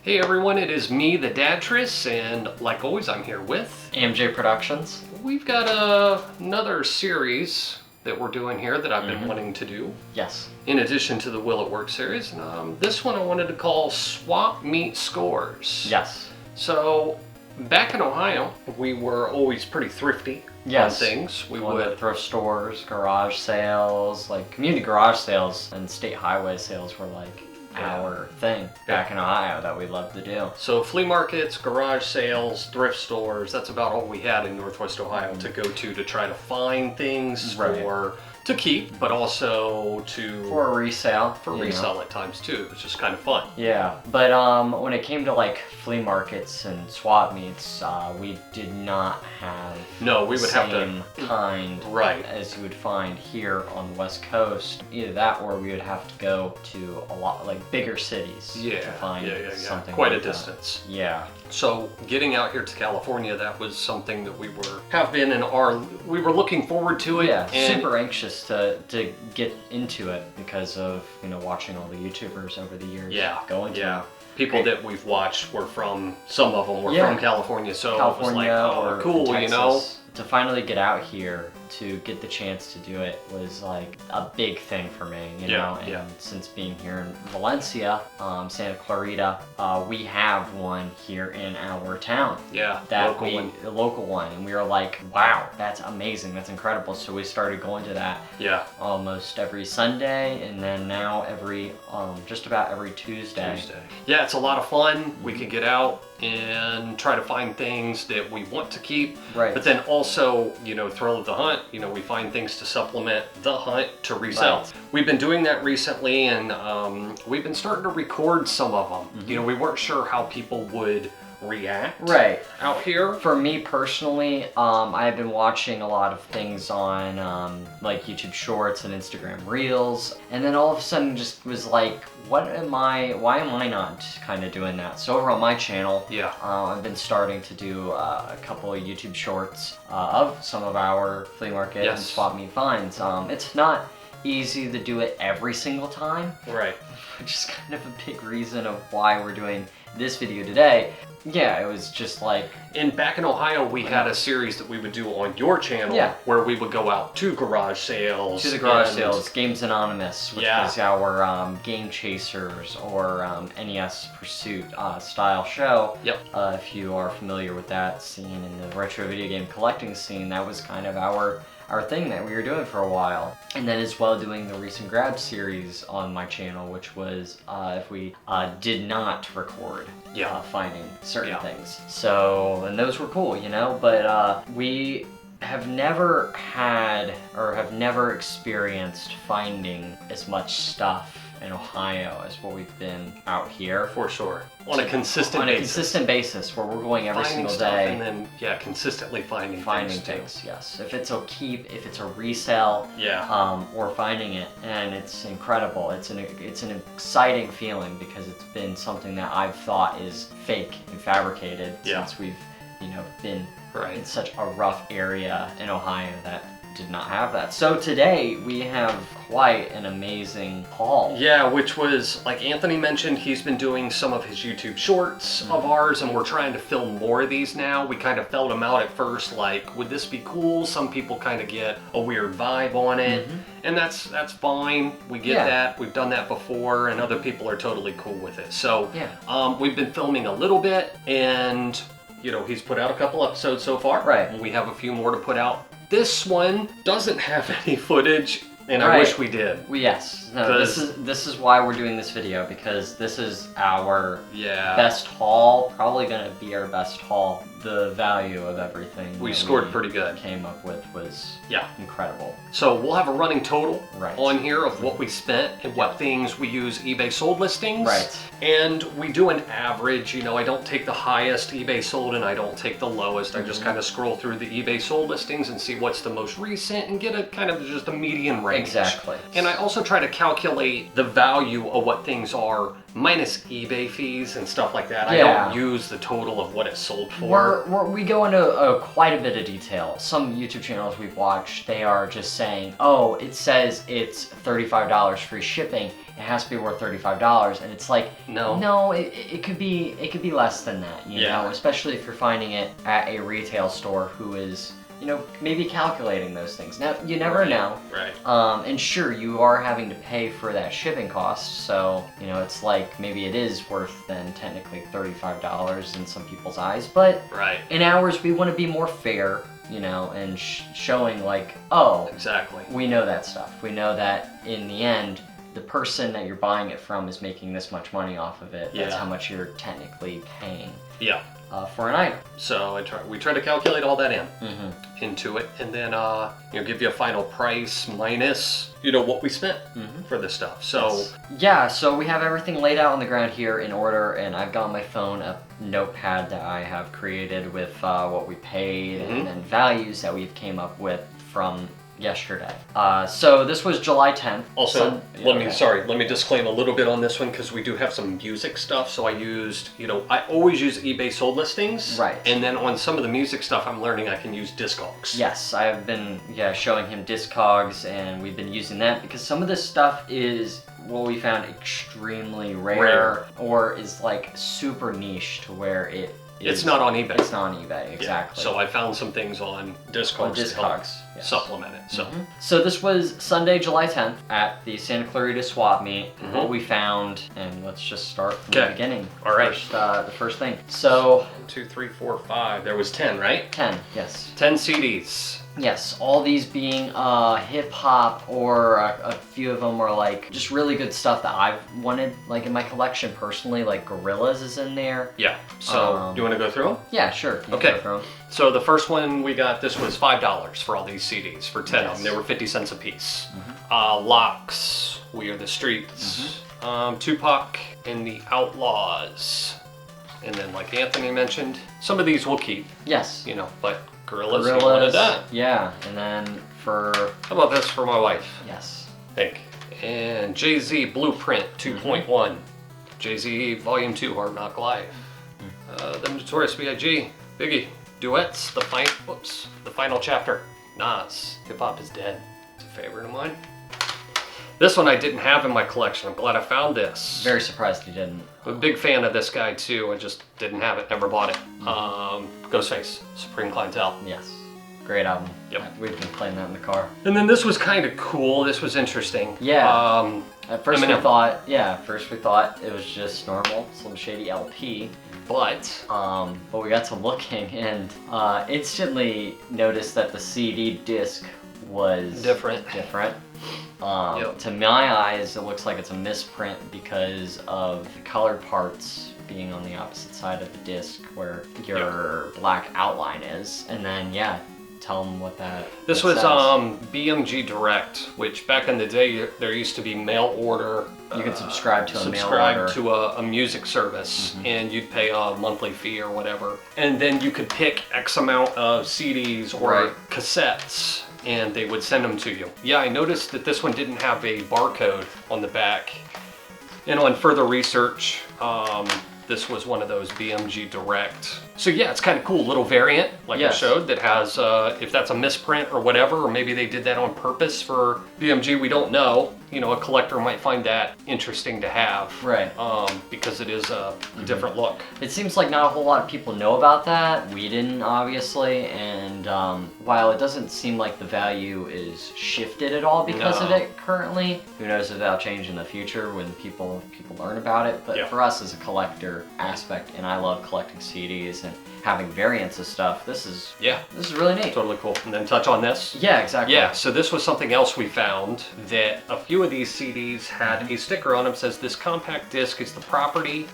Hey everyone, it is me, the Dadtris, and like always I'm here with AMJ Productions. We've got another series that we're doing here that I've been wanting to do. Yes. In addition to the Will It Work series. And, this one I wanted to call Swap Meet Scores. Yes. So, back in Ohio, we were always pretty thrifty on things. We would thrift stores, garage sales, like community garage sales and state highway sales were like our thing back in Ohio that we loved to do. So flea markets, garage sales, thrift stores, that's about all we had in Northwest Ohio to go to try to find things to keep, but also for resale. For resale at times too. It was just kind of fun. Yeah, but when it came to like flea markets and swap meets, we did not have we would have to kind as you would find here on the West Coast. Either that or we would have to go to a lot like bigger cities to find something. Quite a distance. Yeah. So getting out here to California, that was something that we were looking forward to it. Yeah, and super anxious to get into it because of watching all the YouTubers over the years. Yeah, going to people that we've watched some of them were from California, so it was like, oh, cool, Texas. To finally get out here to get the chance to do it was like a big thing for me, you know. And since being here in Valencia, Santa Clarita, we have one here in our town. Yeah, the local one, and we were like, wow, that's amazing, that's incredible. So we started going to that. Yeah. Almost every Sunday, and then now just about every Tuesday. Yeah, it's a lot of fun. We can get out and try to find things that we want to keep, but then also, thrill of the hunt, we find things to supplement the hunt to resell. We've been doing that recently, and we've been starting to record some of them. We weren't sure how people would react out here. For me personally, I've been watching a lot of things on like YouTube Shorts and Instagram Reels, and then all of a sudden just was like, why am I not kind of doing that? So over on my channel, I've been starting to do a couple of YouTube Shorts of some of our flea market and swap meet finds. It's not easy to do it every single time, which is kind of a big reason of why we're doing this video today. Yeah, it was just like... And back in Ohio, we had a series that we would do on your channel where we would go out to garage sales. To the garage sales, Games Anonymous, which was our Game Chasers or NES Pursuit style show. If you are familiar with that scene in the retro video game collecting scene, that was kind of our thing that we were doing for a while. And then as well doing the Recent Grab series on my channel, which was if we did not record finding certain things. So, and those were cool, but we have never had or have never experienced finding as much stuff in Ohio as what we've been out here. For sure. On a consistent basis where we're going every single day. And then, consistently finding things. Yes. If it's a keep, if it's a resell, or finding it, and it's incredible. It's an exciting feeling because it's been something that I've thought is fake and fabricated since we've, been in such a rough area in Ohio that did not have that. So today we have quite an amazing haul. Yeah, which was, like Anthony mentioned, he's been doing some of his YouTube shorts of ours, and we're trying to film more of these now. We kind of felt them out at first, like, would this be cool? Some people kind of get a weird vibe on it, and that's fine. We get that. We've done that before, and other people are totally cool with it. So we've been filming a little bit, and he's put out a couple episodes so far. And we have a few more to put out. This one doesn't have any footage, and I wish we did. This is why we're doing this video, because this is our best haul, probably gonna be our best haul. The value of everything we scored pretty good. Came up with was incredible. So we'll have a running total on here of what we spent and what things we use eBay sold listings. And we do an average. I don't take the highest eBay sold and I don't take the lowest. I just kind of scroll through the eBay sold listings and see what's the most recent and get a kind of just a median range. Exactly. And I also try to calculate the value of what things are minus eBay fees and stuff like that. Yeah. I don't use the total of what it sold for. We go into quite a bit of detail. Some YouTube channels we've watched, they are just saying, oh, it says it's $35 free shipping. It has to be worth $35, and it's like, no, it could be less than that, you know, especially if you're finding it at a retail store who is, you know, maybe calculating those things. Now, you never know. Right. And sure, you are having to pay for that shipping cost, so, you know, it's like maybe it is worth then technically $35 in some people's eyes, but in ours, we want to be more fair, you know, and showing like, oh, exactly. We know that stuff. We know that in the end, the person that you're buying it from is making this much money off of it. That's how much you're technically paying. Yeah. For an item. So we try to calculate all that into it, and then you know, give you a final price minus, you know, what we spent for this stuff. So so we have everything laid out on the ground here in order, and I've got on my phone a notepad that I have created with what we paid and then values that we've came up with from yesterday. So this was July 10th. Also, let me disclaim a little bit on this one because we do have some music stuff. So I used, you know, I always use eBay sold listings. Right. And then on some of the music stuff, I'm learning I can use Discogs. Yes, I've been showing him Discogs, and we've been using that because some of this stuff is what we found extremely rare. Or is like super niche to where it's not on eBay. It's not on eBay, exactly. Yeah. So I found some things on Discogs to help supplement it. So. So this was Sunday, July 10th at the Santa Clarita swap meet. What we found, and let's just start from the beginning. All right. The first thing. So 1, 2, 3, 4, 5. There was 10, right? 10, yes. 10 CDs. Yes, all these being hip hop, or a few of them are like just really good stuff that I've wanted, like in my collection personally. Like Gorillaz is in there. Yeah. So do you want to go through them? Yeah, sure. Okay. Go through them. So the first one we got, this was $5 for all these CDs for 10 of them. They were 50 cents a piece. Locks, We Are the Streets, Tupac and the Outlaws, and then like Anthony mentioned, some of these we'll keep. Yes. You know, but Gorillaz, you wanted that. Yeah, and then for... How about this for my wife? Yes. Think. And Jay-Z Blueprint 2.1. Jay-Z Volume 2 Hard Knock Live. The Notorious B.I.G. Biggie. Duets, the final chapter. Nas, Hip Hop is Dead. It's a favorite of mine. This one I didn't have in my collection. I'm glad I found this. Very surprised you didn't. I'm a big fan of this guy too. I just didn't have it, never bought it. Ghostface, Supreme Clientele. Yes. Great album. Yep. We've been playing that in the car. And then this was kind of cool. This was interesting. Yeah. At first we thought it was just normal Slim Shady LP. But we got to looking and instantly noticed that the CD disc was different. To my eyes, it looks like it's a misprint because of the colored parts being on the opposite side of the disc where your black outline is. And then, tell them what that This was says. BMG Direct, which back in the day, there used to be mail order. You could subscribe to a mail order. Subscribe to a music service, and you'd pay a monthly fee or whatever. And then you could pick X amount of CDs or cassettes, and they would send them to you. Yeah, I noticed that this one didn't have a barcode on the back. And on further research, this was one of those BMG Direct. So yeah, it's kind of cool, little variant, like I showed, that has, if that's a misprint or whatever, or maybe they did that on purpose for BMG, we don't know. You know, a collector might find that interesting to have. Right. Because it is a different look. It seems like not a whole lot of people know about that. We didn't, obviously, and while it doesn't seem like the value is shifted at all because of it currently, who knows if that'll change in the future when people learn about it. But for us as a collector aspect, and I love collecting CDs and having variants of stuff, this is really neat. Totally cool. And then touch on this. Yeah, exactly. Yeah, so this was something else we found, that a few of these CDs had a sticker on them that says, "This compact disc is the property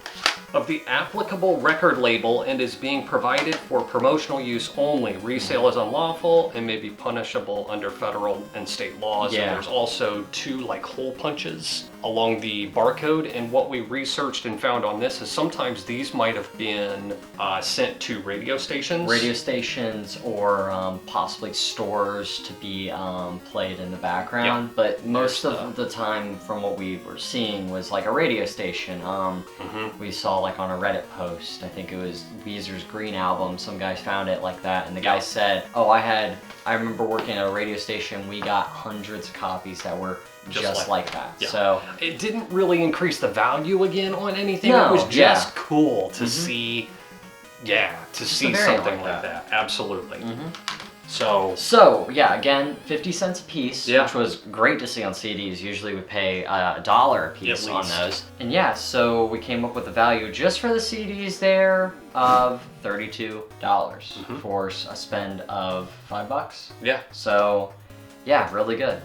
of the applicable record label and is being provided for promotional use only. Resale is unlawful and may be punishable under federal and state laws." And there's also 2 like hole punches along the barcode, and what we researched and found on this is sometimes these might have been sent to radio stations. Radio stations or possibly stores to be played in the background. Yep. But most of the time from what we were seeing was like a radio station. We saw like on a Reddit post, I think it was Weezer's Green Album, some guy found it like that, and the guy said, oh, I remember working at a radio station, we got hundreds of copies that were just like that. Yeah. So it didn't really increase the value again on anything. No, it was just cool to see, to see something like that. Absolutely. So yeah, again, 50 cents a piece, which was great to see on CDs. Usually we pay $1 a piece on those. And yeah, so we came up with a value just for the CDs there of $32 for a spend of $5. Yeah. So yeah, really good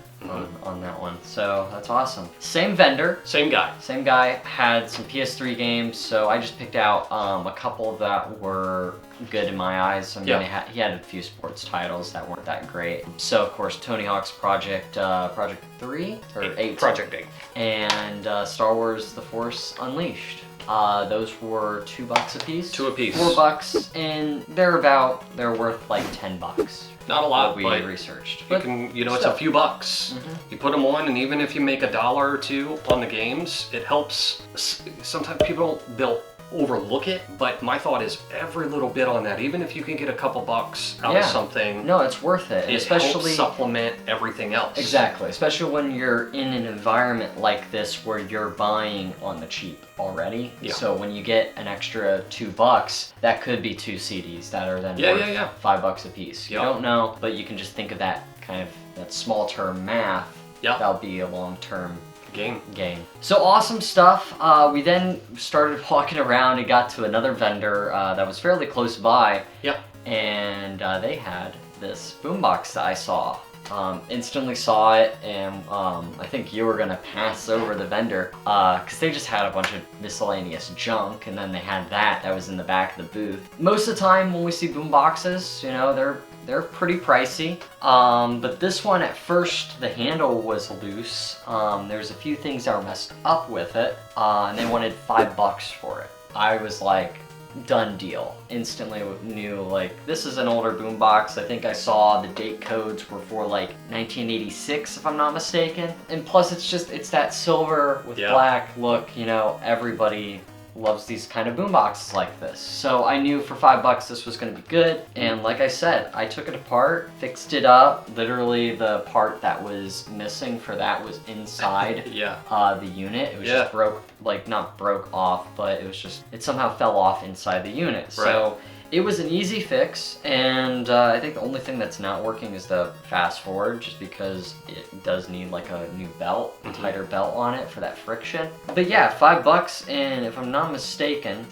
on that one. So that's awesome. Same vendor. Same guy. Same guy, had some PS3 games, so I just picked out a couple that were good in my eyes. I mean, he had a few sports titles that weren't that great. So of course, Tony Hawk's Project 3 or 8. Project 8. And Star Wars: The Force Unleashed. Those were $2 a piece. $2 a piece. $4, and they're worth like $10. Not a lot, we but researched. You can, it's a few bucks. You put them on, and even if you make $1 or $2 on the games, it helps. Sometimes people they'll overlook it, but my thought is every little bit on that, even if you can get a couple bucks out of something. No, it's worth it. Especially helps supplement everything else. Exactly, especially when you're in an environment like this where you're buying on the cheap already. Yeah. So when you get an extra $2, that could be 2 CDs that are then worth $5 a piece. You don't know, but you can just think of that kind of that small term math. That'll be a long term game. So awesome stuff. We then started walking around and got to another vendor that was fairly close by. And they had this boombox that I saw. Instantly saw it, and I think you were gonna pass over the vendor because they just had a bunch of miscellaneous junk, and then they had that was in the back of the booth. Most of the time when we see boomboxes, they're pretty pricey, but this one at first the handle was loose. There's a few things that were messed up with it, and they wanted $5 for it. I was like, done deal. Instantly knew like this is an older boombox. I think I saw the date codes were for like 1986 if I'm not mistaken. And plus it's that silver with black look, everybody loves these kind of boomboxes like this. So I knew for $5 this was going to be good, and like I said, I took it apart, fixed it up. Literally the part that was missing for that was inside the unit. It was just not broke off, but it somehow fell off inside the unit. So it was an easy fix, and I think the only thing that's not working is the fast forward, just because it does need like a new belt, a tighter belt on it for that friction. But yeah, $5, and if I'm not mistaken,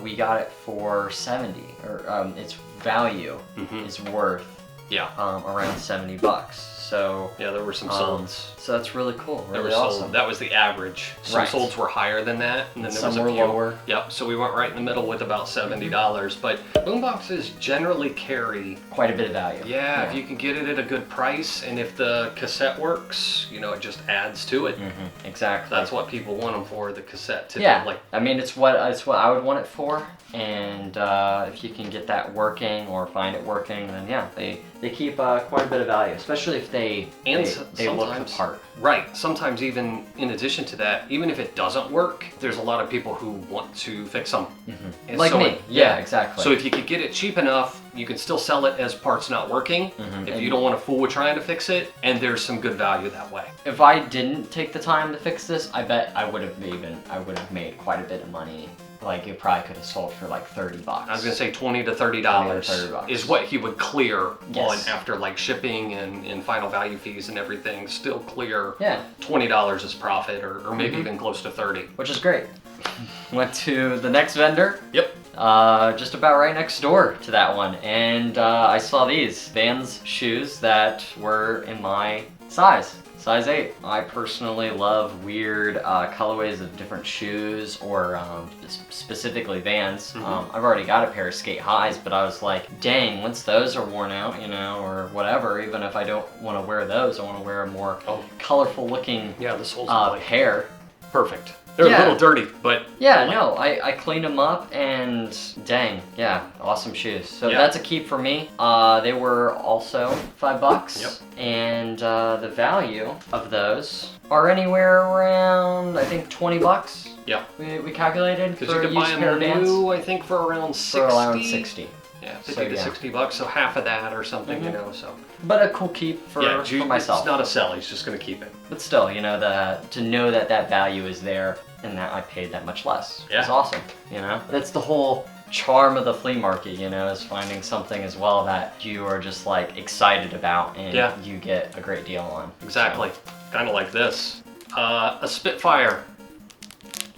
we got it for 70, or its value is worth around $70. So yeah, there were some solds. So that's really cool. Really awesome. That was the average. Some solds were higher than that, and then there was a few lower. Yep. So we went right in the middle with about $70. But boomboxes generally carry quite a bit of value. Yeah, if you can get it at a good price, and if the cassette works, it just adds to it. Exactly. That's what people want them for, the cassette. I mean, it's what I would want it for, and if you can get that working or find it working, then they keep quite a bit of value, especially if they look the part. Right. Sometimes even in addition to that, even if it doesn't work, there's a lot of people who want to fix them. Like me. Yeah, exactly. So if you could get it cheap enough, you can still sell it as parts not working if you don't want to fool with trying to fix it, and there's some good value that way. If I didn't take the time to fix this, I bet I would have made quite a bit of money. Like, it probably could have sold for like $30. I was gonna say $20 to $30 is what he would clear on after like shipping and final value fees and everything. Still clear. $20 is profit, or maybe even close to $30, which is great. Went to the next vendor. Just about right next door to that one, and I saw these Vans shoes that were in my size. Size 8. I personally love weird colorways of different shoes or specifically Vans. I've already got a pair of skate highs, but I was like, dang, once those are worn out, you know, or whatever, even if I don't want to wear those, I want to wear a more colorful looking pair. Perfect. They're a little dirty, but... Yeah, no, I cleaned them up and dang, yeah, awesome shoes. So that's a keep for me. They were also $5. Yep. And the value of those are anywhere around, I think, $20. Yeah. We calculated for you can buy them new, I think, for around 60. For around 60. Yeah, 50 to $60, so half of that or something, you know, so. But a cool keep for myself. It's not a sell, he's just going to keep it. But still, you know, to know that that value is there and that I paid that much less is awesome, you know? That's the whole charm of the flea market, you know, is finding something as well that you are just like excited about and you get a great deal on. Exactly. So. Kind of like this. A Spitfire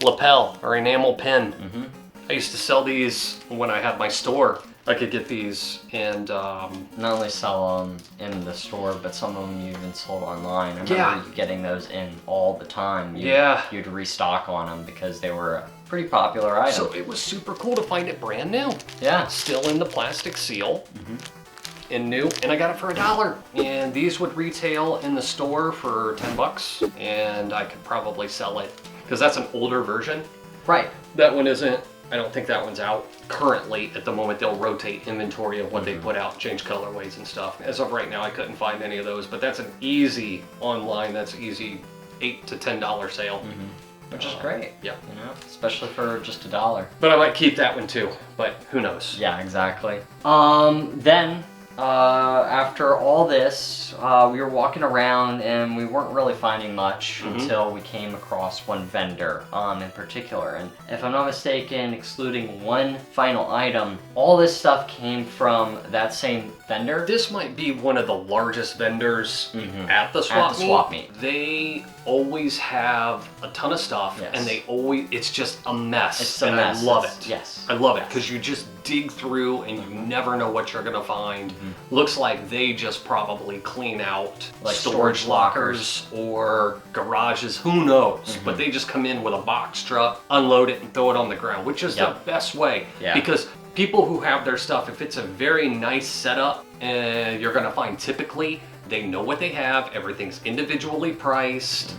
lapel or enamel pin. I used to sell these when I had my store. I could get these and... not only sell them in the store, but some of them you even sold online. I remember getting those in all the time. You'd restock on them because they were a pretty popular item. So it was super cool to find it brand new. Yeah. Still in the plastic seal. And new, and I got it for $1. And these would retail in the store for $10, and I could probably sell it, because that's an older version. Right. That one isn't. I don't think that one's out currently. At the moment, they'll rotate inventory of what they put out, change colorways and stuff. As of right now, I couldn't find any of those, but that's an easy online, that's easy $8 to $10 sale. Which is great. Yeah. You know, especially for just $1. But I might keep that one too, but who knows? Yeah, exactly. Then, after all this, we were walking around and we weren't really finding much until we came across one vendor in particular. And if I'm not mistaken, excluding one final item, all this stuff came from that same vendor. This might be one of the largest vendors at the swap meet. They always have a ton of stuff and it's just a mess. It's a mess. I love it. Yes. I love it because you just dig through and you never know what you're gonna find. Looks like they just probably clean out like storage lockers or garages, who knows? But they just come in with a box truck, unload it and throw it on the ground, which is the best way. Because people who have their stuff, if it's a very nice setup, you're gonna find typically they know what they have, everything's individually priced,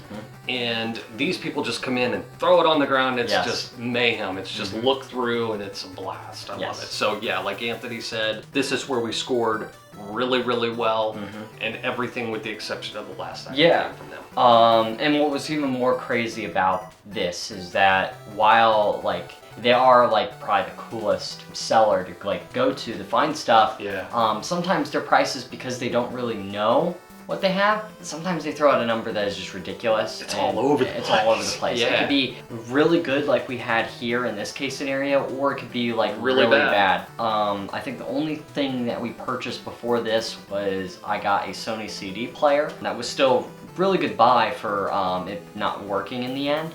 and these people just come in and throw it on the ground. It's just mayhem. It's just look through and it's a blast. I love it. So yeah, like Anthony said, this is where we scored really, really well, and everything with the exception of the last time came from them. And what was even more crazy about this is that while like they are like probably the coolest seller to like go to find stuff. Sometimes their prices, because they don't really know what they have, sometimes they throw out a number that is just ridiculous. It's all over the place. It's all over the place. It could be really good like we had here in this case scenario, or it could be like really bad. I think the only thing that we purchased before this was I got a Sony CD player. That was still really good buy for it not working in the end,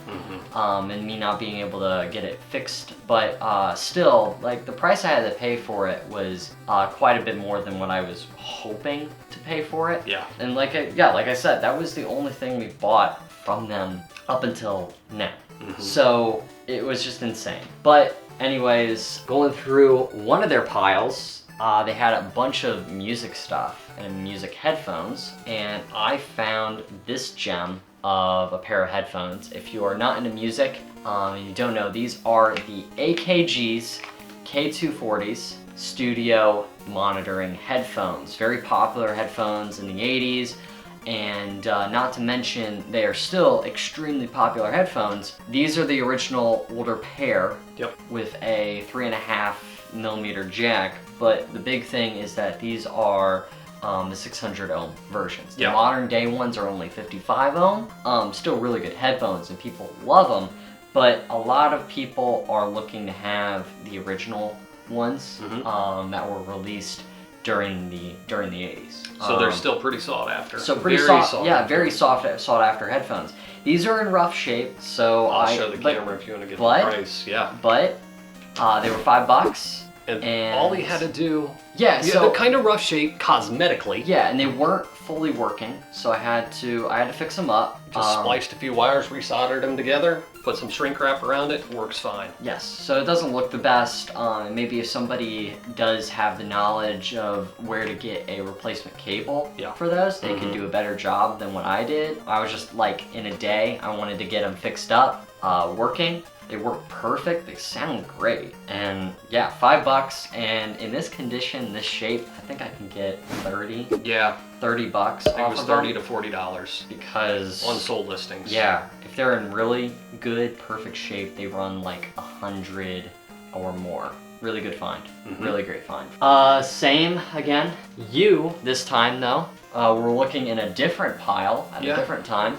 and me not being able to get it fixed. But still, like the price I had to pay for it was quite a bit more than what I was hoping to pay for it. And like I said, that was the only thing we bought from them up until now. So it was just insane. But anyways, going through one of their piles, they had a bunch of music stuff and music headphones, and I found this gem of a pair of headphones. If you are not into music and you don't know, these are the AKG's K240s studio monitoring headphones. Very popular headphones in the 80s, and not to mention they are still extremely popular headphones. These are the original older pair with a 3.5mm jack, but the big thing is that these are the 600 ohm versions. The modern day ones are only 55 ohm. Still really good headphones and people love them, but a lot of people are looking to have the original ones that were released during the 80s. So they're still pretty sought after. So pretty soft, yeah, very sought after headphones. These are in rough shape, so I'll show the camera if you want to get the price. But they were $5. And all he had to do, yeah, so they're kind of rough shape cosmetically. Yeah, and they weren't fully working, so I had to fix them up. Just spliced a few wires, resoldered them together, put some shrink wrap around it, works fine. Yes, so it doesn't look the best. Maybe if somebody does have the knowledge of where to get a replacement cable for those, they can do a better job than what I did. I was just like, in a day, I wanted to get them fixed up, working. They work perfect, they sound great. And yeah, $5, and in this condition, this shape, I think I can get 30. Yeah. $30 off of them. It was $30 to $40. Because on sold listings. Yeah, if they're in really good, perfect shape, they run like 100 or more. Really good find. Really great find. Same again. This time though, we're looking in a different pile at a different time.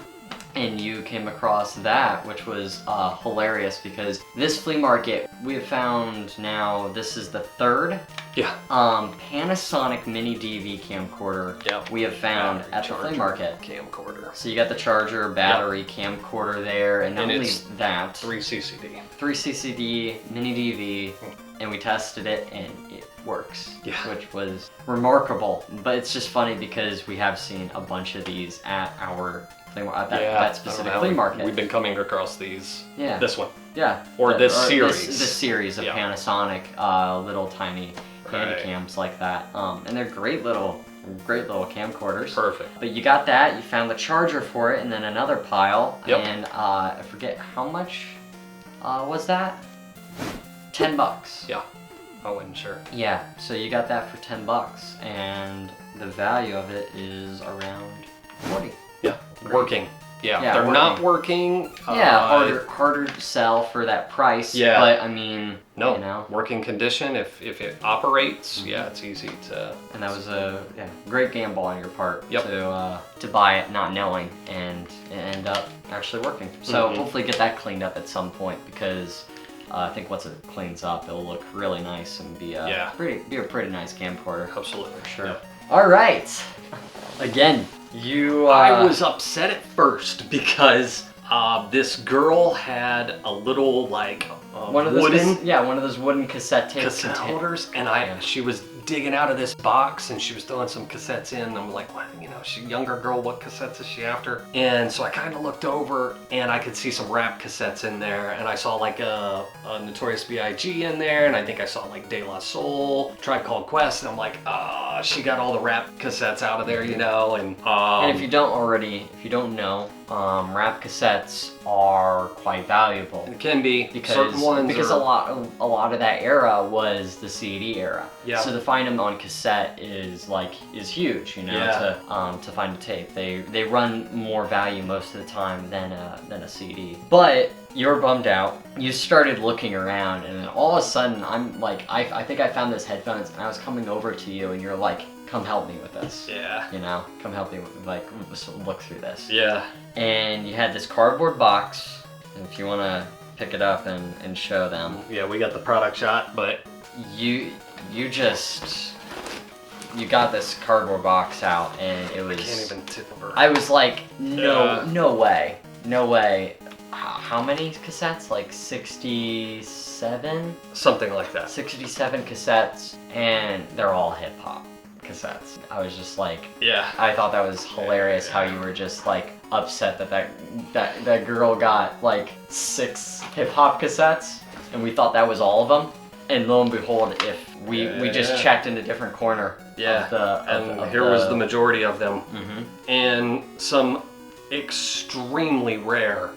And you came across that, which was hilarious because this flea market, we have found now, this is the third Panasonic mini DV camcorder we have found at the flea market. Camcorder. So you got the charger, battery, camcorder there, and not only that, 3 CCD. 3 CCD, mini DV, and we tested it and it works, which was remarkable. But it's just funny because we have seen a bunch of these at our that specific flea market. We've been coming across these. Yeah. This one. Yeah. Or this series. This series of Panasonic little tiny handy cams like that. And they're great little camcorders. Perfect. But you got that, you found the charger for it, and then another pile. And I forget how much was that? $10. Yeah. I wasn't sure. Yeah, so you got that for $10, and the value of it is around 40. Yeah, working. Yeah, they're working. Not working. Yeah, harder to sell for that price. Yeah, but I mean, you know, working condition. If it operates, it's easy to. And that was a great gamble on your part to buy it not knowing and end up actually working. So hopefully get that cleaned up at some point because. I think once it cleans up, it'll look really nice and be a pretty nice camcorder. Absolutely, for sure. Yep. All right, again, I was upset at first because this girl had a little like one of those wooden cassette tapes, cassette holders, and she was digging out of this box and she was throwing some cassettes in. And I'm like, well, you know, she's a younger girl, what cassettes is she after? And so I kind of looked over and I could see some rap cassettes in there, and I saw like a Notorious B.I.G. in there, and I think I saw like De La Soul, Tribe Called Quest, and I'm like, she got all the rap cassettes out of there, you know. And if you don't know, rap cassettes are quite valuable. It can be because certain ones a lot of that era was the CD era. Yeah. So to find them on cassette is huge, you know. To find a tape, they run more value most of the time than a CD. But you're bummed out. You started looking around, and all of a sudden, I'm like, I think I found this headphones, and I was coming over to you, and you're like, come help me with this. Yeah. You know, come help me with, like, look through this. Yeah. And you had this cardboard box, and if you want to pick it up and show them. Yeah, we got the product shot, but you got this cardboard box out, and it was. I can't even tip over. I was like, no way. How many cassettes? Like 67? Something like that. 67 cassettes, and they're all hip hop cassettes. I was just like, I thought that was hilarious how you were just like upset that girl got like 6 hip hop cassettes, and we thought that was all of them. And lo and behold, if we just checked in a different corner. Yeah. Here was the majority of them, and some extremely rare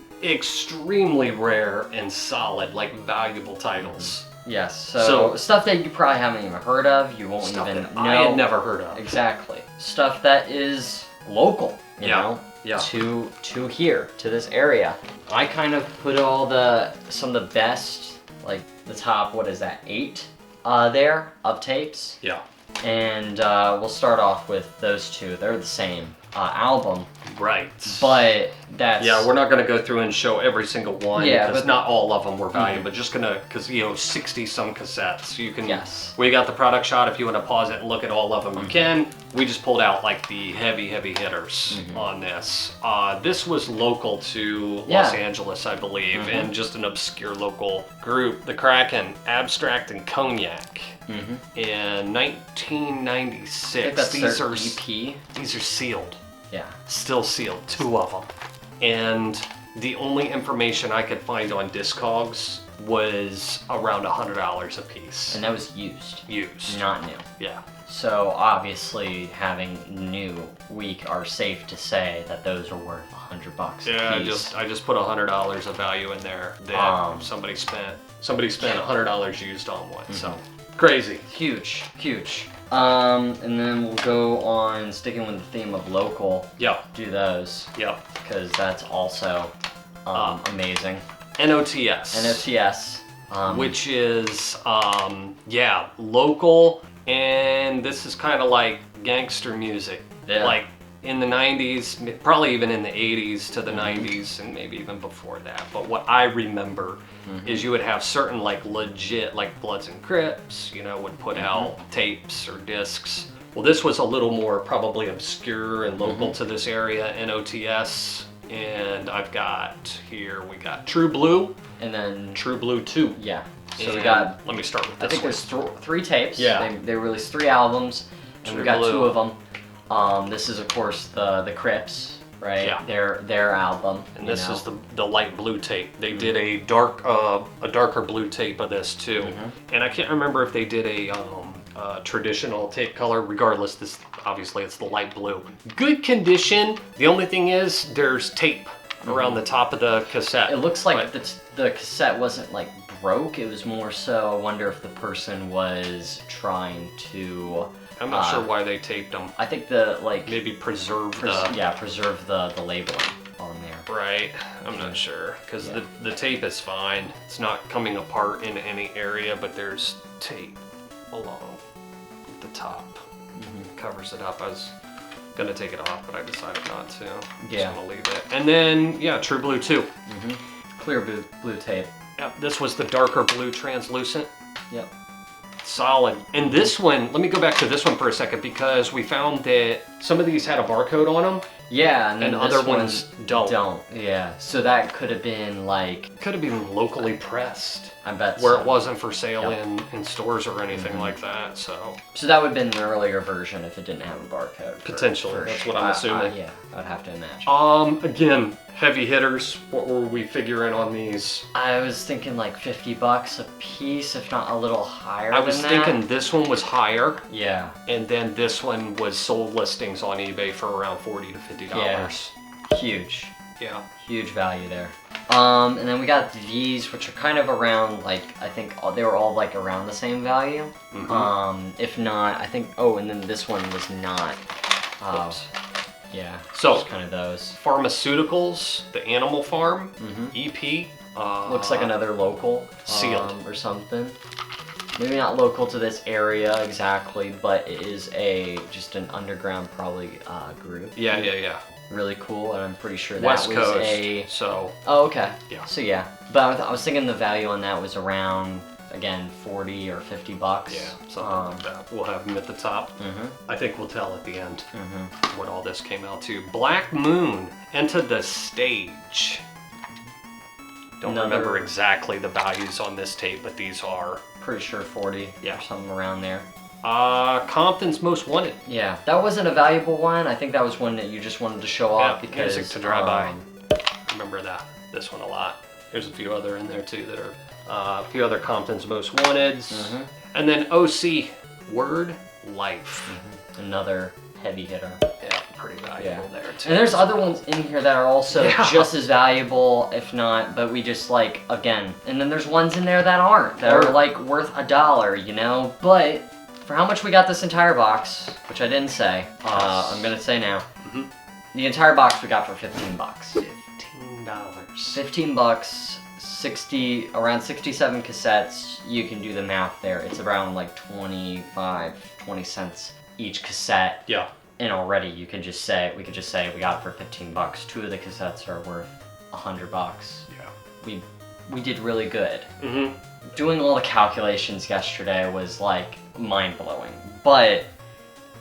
and solid, like valuable titles. Yes, so stuff that you probably haven't even heard of, you won't even know. I had never heard of. Exactly. Stuff that is local, you know, to here, to this area. I kind of put some of the best, like the top, 8 there of tapes. Yeah. And we'll start off with those two. They're the same album. Right. But that's... Yeah, we're not going to go through and show every single one. Yeah, because but not all of them were valuable, but just going to, because, you know, 60-some cassettes. You can... Yes. We got the product shot. If you want to pause it and look at all of them, you can. We just pulled out, like, the heavy hitters on this. This was local to Los Angeles, I believe, and just an obscure local group. The Kraken, Abstract, and Cognac. In 1996. I think that's these their are EP. These are sealed. Yeah. Still sealed, 2 of them. And the only information I could find on Discogs was around $100 a piece. And that was used. Used. Not new. Yeah. So obviously, having new, we are safe to say that those are worth $100 Yeah, a piece. I just put $100 of value in there that somebody spent $100 used on one. So crazy. Huge. And then we'll go on sticking with the theme of local. Yeah. Do those. Yep. Because that's also amazing. NOTS. NOTS. Which is, local, and this is kind of like gangster music. Yeah. Like in the 90s, probably even in the 80s to the 90s, and maybe even before that. But what I remember is you would have certain like legit, like Bloods and Crips, you know, would put out tapes or discs. Well, this was a little more probably obscure and local to this area, NOTS. And I've got here, we got True Blue. And then True Blue 2. Yeah. So And we got, let me start with this I think one. there's 3 tapes. Yeah. They released 3 albums, and True we got Blue. 2 of them. This is of course the Crips, right? Yeah. Their album. And this is the light blue tape. They did a darker blue tape of this too. And I can't remember if they did a traditional tape color. Regardless, this obviously it's the light blue. Good condition. The only thing is there's tape around the top of the cassette. It looks like the cassette wasn't like broke. It was more so, I wonder if the person was trying to... I'm not sure why they taped them. I think the like... Maybe preserve preserve the labeling on there. Right, I'm not sure, because the tape is fine. It's not coming apart in any area, but there's tape along the top. Covers it up. I was gonna take it off, but I decided not to. Yeah. Just gonna leave it. And then, True Blue 2. Clear blue tape. Yep, this was the darker blue translucent. Yep. Solid. And this one, let me go back to this one for a second, because we found that some of these had a barcode on them. Yeah, and then other ones don't. Yeah, so that could have been like... Could have been locally pressed. I bet Where so. it wasn't for sale in stores or anything like that, so... So that would have been an earlier version if it didn't have a barcode. Potentially, that's what I'm assuming. Yeah, I'd have to imagine. Again, heavy hitters. What were we figuring on these? I was thinking like $50 a piece, if not a little higher I was than that. thinking this one was higher. Yeah. And then this one was sold listings on eBay for around $40 to $50. Yeah. Huge. Yeah. Huge value there. And then we got these, which are kind of around, like, I think they were all like around the same value. If not, I think, and then this one was not. Oops. Yeah. So, just kind of those. Pharmaceuticals, the Animal Farm, EP. Looks like another local. Sealed. Or something. Maybe not local to this area exactly, but it is just an underground probably group. Yeah. Really cool, and I'm pretty sure that West was Coast, so... Oh, okay. Yeah. So yeah, but I was thinking the value on that was around, again, $40 or $50. Yeah, something like that. We'll have them at the top. I think we'll tell at the end what all this came out to. Black Moon, Enter the Stage. Don't remember exactly the values on this tape, but these are... Pretty sure 40 or something around there. Compton's Most Wanted. Yeah, that wasn't a valuable one. I think that was one that you just wanted to show off because... Music to Drive By. Remember this one a lot. There's a few other in there too that are a few other Compton's Most Wanteds. And then OC, Word Life. Another heavy hitter. Yeah, pretty valuable there too. And there's other ones in here that are also just as valuable, if not, but we just like, again, and then there's ones in there that aren't, that are like worth $1, you know? But for how much we got this entire box, which I didn't say, I'm gonna say now, the entire box we got for $15. $15. $15, around 67 cassettes. You can do the math there. It's around like 20 cents each cassette. Yeah. And already we could just say we got it for $15. 2 of the cassettes are worth $100. Yeah. We did really good. Mm-hmm. Doing all the calculations yesterday was like mind-blowing. But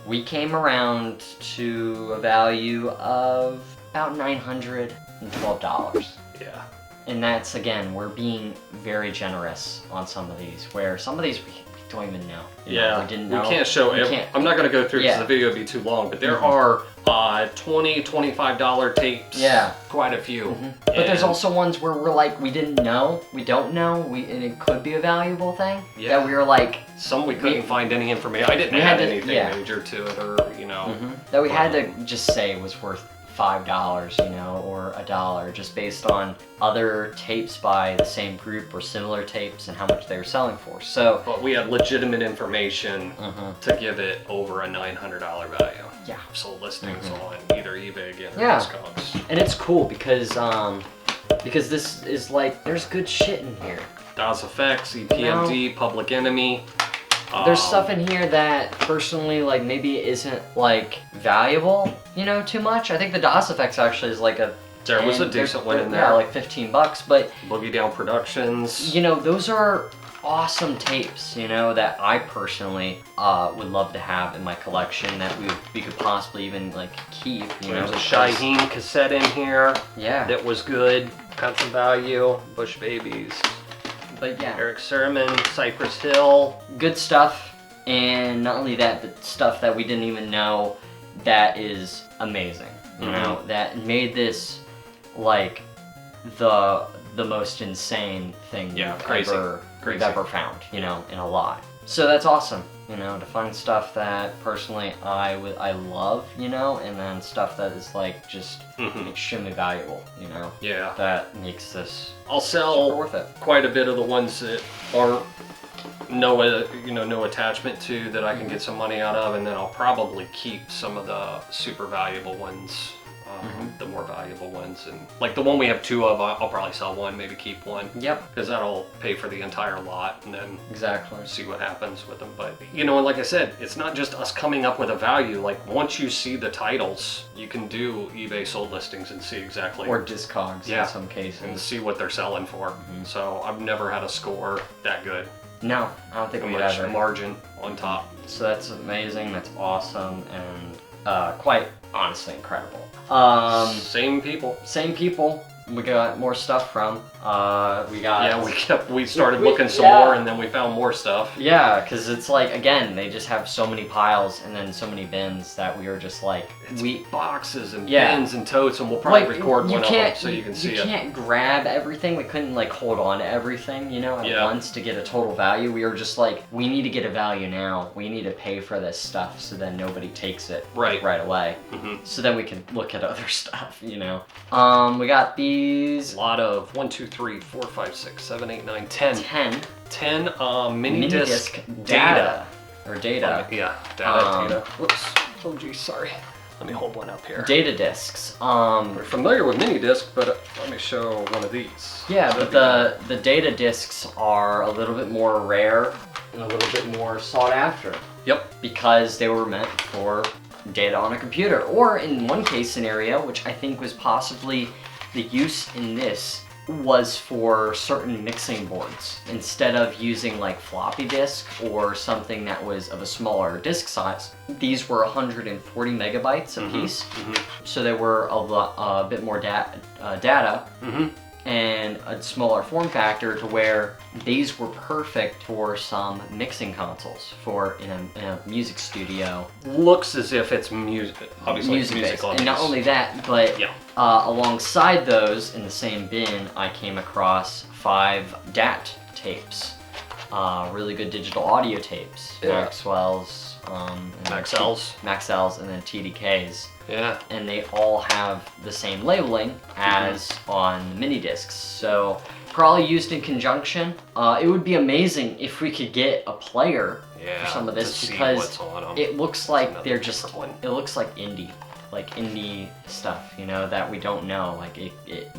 we came around to a value of about $912. Yeah. And that's, again, we're being very generous on some of these, where some of these we don't even know. Yeah, we didn't know. We can't show it. I'm not going to go through because the video would be too long, but there are $20, $25 tapes. Yeah. Quite a few. Mm-hmm. But there's also ones where we're like, we don't know, and it could be a valuable thing. Yeah. That we were like... Some we couldn't find any information. I didn't add anything major to it, or, you know... Mm-hmm. That we had to just say was worth $5, you know, or $1, just based on other tapes by the same group or similar tapes and how much they were selling for. So, but we had legitimate information to give it over a $900 value. Yeah. Sold listings on either eBay again or Discogs. And it's cool because this is like, there's good shit in here. DOS Effects, EPMD, Public Enemy. There's stuff in here that personally, like, maybe isn't like valuable, you know, too much. I think the DOS Effects actually is like there was a decent one in there. Yeah, like $15, but Boogie Down Productions. You know, those are awesome tapes, you know, that I personally would love to have in my collection that we could possibly even like keep. You know, there's a Shaheen cassette in here. Yeah. That was good. Got some value. Bush Babies. But yeah. Eric Sermon, Cypress Hill. Good stuff. And not only that, but stuff that we didn't even know that is amazing. You know, that made this like the most insane thing we've ever found, you know, in a lot. So that's awesome, you know, to find stuff that personally I love, you know, and then stuff that is like just extremely valuable, you know. Yeah. That makes this I'll sell worth it. Quite a bit of the ones that aren't no attachment to that I can get some money out of, and then I'll probably keep some of the super valuable ones. The more valuable ones, and like the one we have 2 of, I'll probably sell one, maybe keep one. Yep. Because that'll pay for the entire lot, and then see what happens with them. But you know, and like I said, it's not just us coming up with a value. Like once you see the titles, you can do eBay sold listings and see exactly. Or Discogs in some cases. And see what they're selling for. So I've never had a score that good. No, I don't think we've ever. Margin on top. So that's amazing. That's awesome, and quite honestly incredible. Same people. We got more stuff from. We started looking some more, and then we found more stuff. Yeah, because it's like, again, they just have so many piles and then so many bins that we were just like, boxes and bins and totes, and we'll probably record one of them so you can see it. You can't grab everything. We couldn't like hold on to everything, you know, at once to get a total value. We were just like, we need to get a value now. We need to pay for this stuff so then nobody takes it right away. So then we can look at other stuff, you know. We got these. A lot of 1, 2, 3, 4, 5, 6, 7, 8, 9, 10 mini disc data. Data. Whoops. Oh geez, sorry. Let me hold one up here. Data discs. We're familiar with mini disc, but let me show one of these. Yeah, but the data discs are a little bit more rare and a little bit more sought after. Yep. Because they were meant for data on a computer, or in one case scenario, which I think was possibly the use in this, was for certain mixing boards. Instead of using like floppy disk or something that was of a smaller disk size, these were 140 megabytes a piece. So they were a bit more data and a smaller form factor, to where these were perfect for some mixing consoles for in a music studio. Looks as if it's music, obviously music and not only that, but alongside those in the same bin, I came across 5 DAT tapes, really good digital audio tapes, Maxwell's, Maxells, and then TDKs. Yeah. And they all have the same labeling as on mini discs. So probably used in conjunction. It would be amazing if we could get a player for some of this, because it looks like they're just, it looks like indie stuff, you know, that we don't know. Like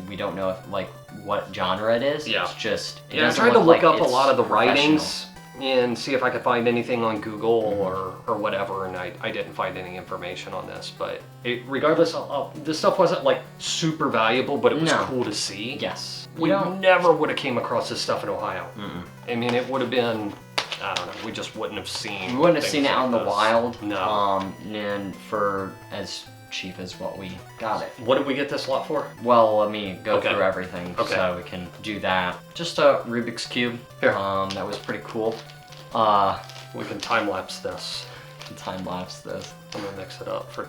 we don't know if, like what genre it is. Yeah. It's just. I tried to look up a lot of the writings and see if I could find anything on Google or whatever, and I didn't find any information on this. But regardless, this stuff wasn't like super valuable, but it was cool to see. Yes. We never would have came across this stuff in Ohio. I mean, it would have been, I don't know, we just wouldn't have seen. We wouldn't have seen it out in the wild. No. And for as cheap as what we got it. What did we get this lot for? Well, let me go through everything so we can do that. Just a Rubik's Cube. Here. That was pretty cool. We can time lapse this. Time lapse this. I'm gonna mix it up for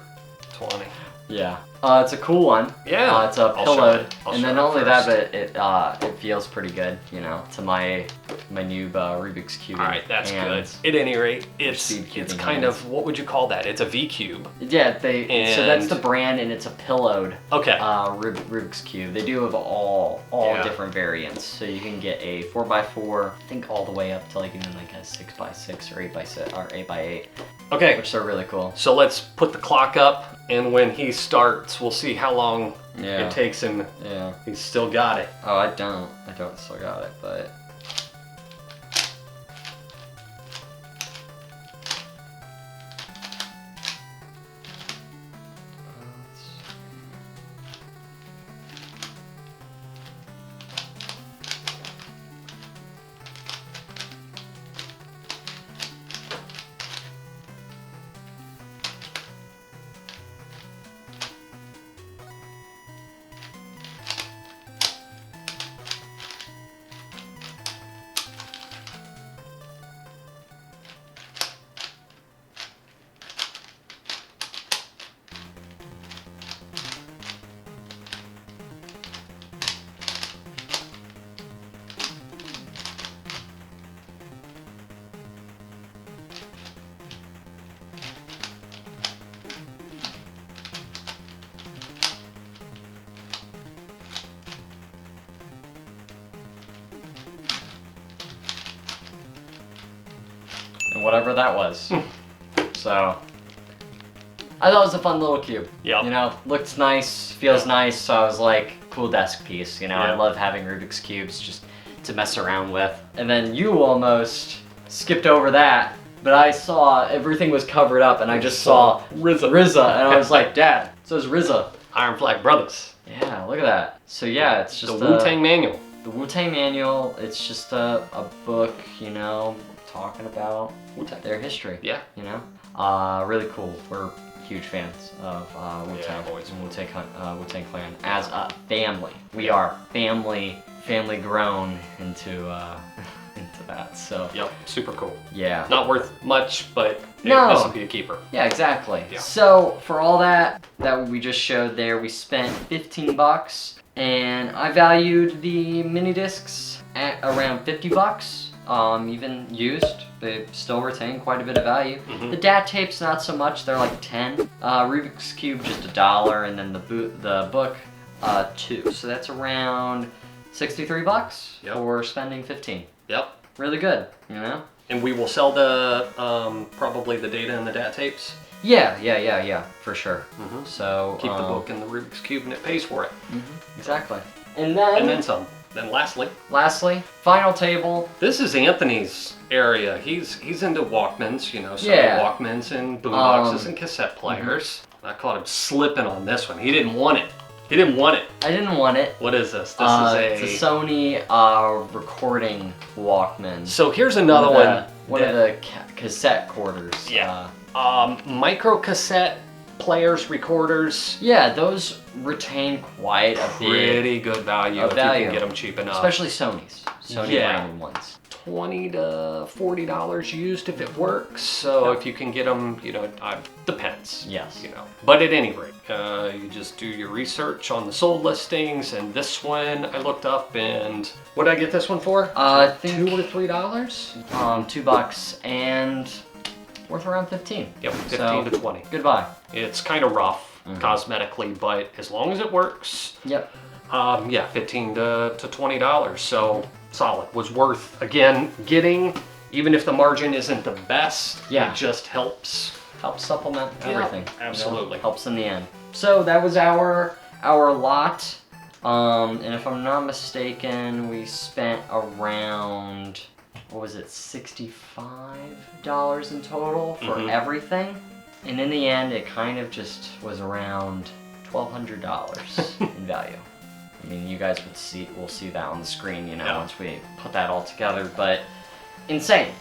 20. Yeah. It's a cool one. Yeah. It's a pillowed, and then not only that, first. but it feels pretty good, you know, to my new Rubik's Cube. All right, that's good. At any rate, it's kind of, what would you call that? It's a V cube. Yeah, so that's the brand, and it's a pillowed. Okay. Rubik's Cube. They do have all different variants, so you can get a 4x4, I think all the way up to like even like a 6x6 or 8x6 or 8x8. Okay. Which are really cool. So let's put the clock up, and when he starts, we'll see how long it takes him. Yeah. He's still got it. Oh, I don't still got it, but. And whatever that was. So, I thought it was a fun little cube. Yeah. You know, looks nice, feels nice, so I was like, cool desk piece, you know? I love having Rubik's Cubes just to mess around with. And then you almost skipped over that, but I saw everything was covered up, and I just saw RZA, and I was like, Dad, so is RZA. Iron Flag Brothers. Yeah, look at that. So yeah, it's just the Wu-Tang Manual. The Wu-Tang Manual, it's just a book, you know, talking about their history. Yeah. You know? Really cool. We're huge fans of Wu-Tang and Wu-Tang Clan as a family. We are family grown into that. So. Yep. Super cool. Yeah. Not worth much, but this would be a keeper. Yeah, exactly. Yeah. So for all that we just showed there, we spent $15, and I valued the mini discs at around $50. Even used, they still retain quite a bit of value. The DAT tapes, not so much, they're like 10. Rubik's Cube, just $1, and then the book, $2. So that's around $63 for spending 15. Yep. Really good, you know? And we will sell the, probably the data and the DAT tapes. Yeah, for sure. So keep the book and the Rubik's Cube, and it pays for it. Exactly. And then some. Then lastly, final table. This is Anthony's area. He's into Walkmans, you know, so Walkmans and boomboxes and cassette players. I caught him slipping on this one. He didn't want it. I didn't want it. What is this? It's a Sony recording Walkman. So here's another one. One of the cassette corders. Yeah. Micro cassette players, recorders. Yeah, those retain quite a pretty good value if you can get them cheap enough. Especially Sony's. Sony branded ones. $20 to $40 used if it works. So if you can get them, you know, depends. Yes. You know, but at any rate, you just do your research on the sold listings. And this one I looked up, and what did I get this one for? I think $2 or $3. $2 and worth around 15. Yep, 15 to 20. Goodbye. It's kind of rough cosmetically, but as long as it works. Yep. Yeah, $15 to $20. So solid. Was worth, again, getting, even if the margin isn't the best. Yeah. It just helps. Helps supplement everything. Absolutely. You know? Helps in the end. So that was our lot. And if I'm not mistaken, we spent around what was it, $65 in total for Mm-hmm. everything. And in the end, it kind of just was around $1,200 in value. I mean, you guys will see that on the screen, you know, Yeah. once we put that all together. But insane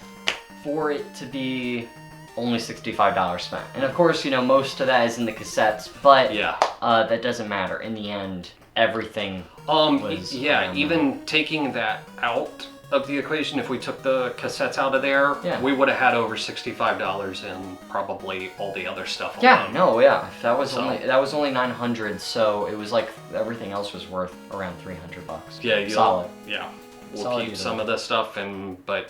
for it to be only $65 spent. And of course, you know, most of that is in the cassettes, but Yeah. that doesn't matter. In the end, everything was around even taking that out of the equation, if we took the cassettes out of there, Yeah. we would have had over $65 in probably all the other stuff Yeah, alone. no, yeah. That was So- only $900, so it was like everything else was worth around $300. Yeah, solid. Yeah. We'll Solid keep either some way. of this stuff, but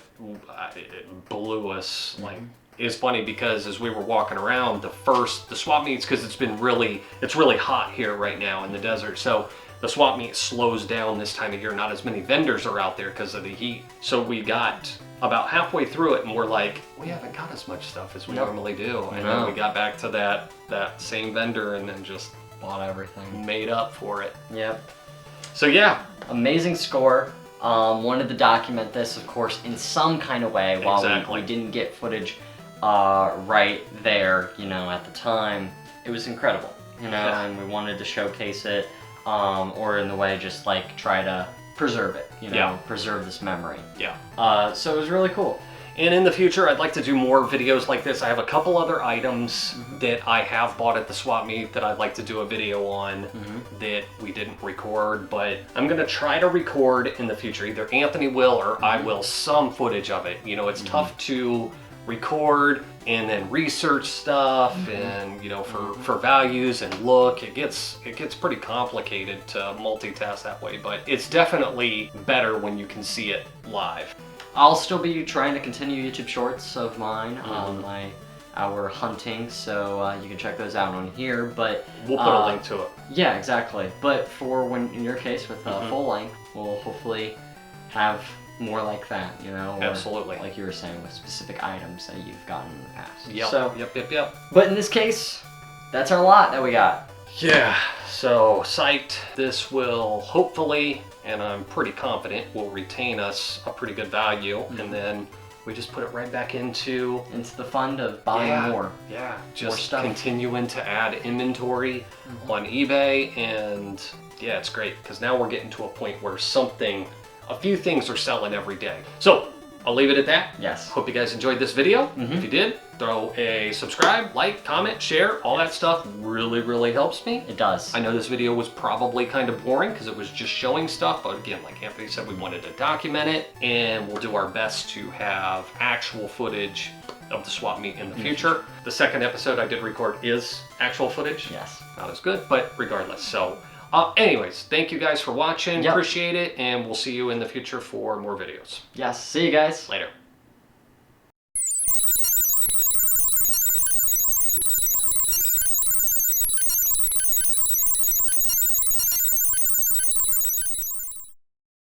it blew us. Mm-hmm. Like, it's funny because as we were walking around, the swap meets, because it's really hot here right now in the desert, so the swap meet slows down this time of year. Not as many vendors are out there because of the heat. So we got about halfway through it and we're like, we haven't got as much stuff as we Nope. normally do. And No. then we got back to that same vendor and then just Bought everything. made up for it. Yep. So yeah, Amazing score. Wanted to document this, of course, in some kind of way while Exactly. we didn't get footage right there, you know, at the time. It was incredible, you know, Yeah. and we wanted to showcase it, or in the way just like try to preserve it, you know, Yeah. preserve this memory. yeah. So it was really cool. And in the future, I'd like to do more videos like this. I have a couple other items that I have bought at the swap meet that I'd like to do a video on that we didn't record, but I'm gonna try to record in the future. Either Anthony will or I will some footage of it. You know, it's tough to record and then research stuff and, you know, for values and look, it gets pretty complicated to multitask that way, but it's definitely better when you can see it live. I'll still be trying to continue YouTube shorts of mine, our hunting, so you can check those out on here, but We'll put a link to it. yeah, exactly. But for when, in your case, with full length, we'll hopefully have more like that, you know? Or, Absolutely. like you were saying, with specific items that you've gotten in the past. Yep. So, Yep. but in this case, that's our lot that we got. Yeah, so psyched. This will hopefully, and I'm pretty confident, will retain us a pretty good value, and then we just put it right back into the fund of buying more. Yeah, just stuff. continuing to add inventory on eBay, and yeah, it's great because now we're getting to a point where a few things are selling every day. So I'll leave it at that. Yes. Hope you guys enjoyed this video. If you did, throw a subscribe, like, comment, share. All that stuff really helps me. It does. I know this video was probably kind of boring because it was just showing stuff, but again, like Anthony said, we wanted to document it, and we'll do our best to have actual footage of the swap meet in the future. The second episode I did record is actual footage. Yes. Not as good, but regardless. So anyways, thank you guys for watching. Yep. Appreciate it, and we'll see you in the future for more videos. Yes. See you guys. Later.